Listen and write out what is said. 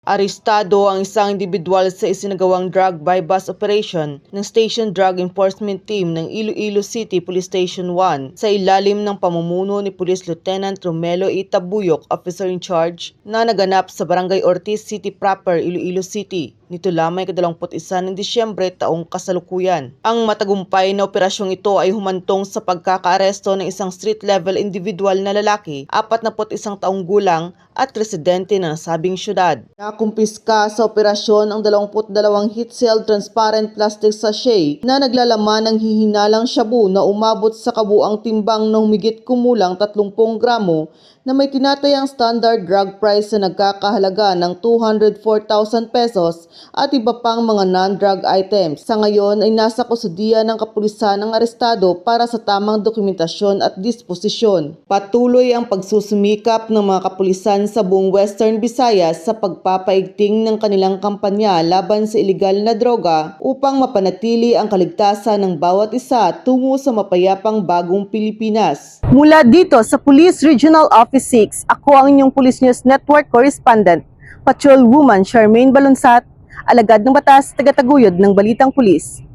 Arestado ang isang individual sa isinagawang drug buy-bust operation ng Station Drug Enforcement Team ng Iloilo City Police Station 1 sa ilalim ng pamumuno ni Police Lieutenant Romelo E. Tabuyok, Officer in Charge, na naganap sa Barangay Ortiz City proper, Iloilo City. Nito lamang 21 ng Disyembre taong kasalukuyan. Ang matagumpay na operasyong ito ay humantong sa pagkakaaresto ng isang street-level individual na lalaki, 41 taong gulang at residente ng nasabing syudad. Nakumpiska sa operasyon ang 22 heat-sealed transparent plastic sachet na naglalaman ng hihinalang shabu na umabot sa kabuang timbang na humigit kumulang 30 gramo na may tinatayang standard drug price na nagkakahalaga ng 204,000 pesos at iba pang mga non-drug items. Sa ngayon ay nasa kustudiya ng kapulisan ng arestado para sa tamang dokumentasyon at disposisyon. Patuloy ang pagsusumikap ng mga kapulisan sa buong Western Visayas sa pagpapaigting ng kanilang kampanya laban sa ilegal na droga upang mapanatili ang kaligtasan ng bawat isa tungo sa mapayapang bagong Pilipinas. Mula dito sa Police Regional Office 6, ako ang inyong Police News Network Correspondent, Patrol Woman Charmaine Balonsat, alagad ng batas, tagataguyod ng Balitang Pulis.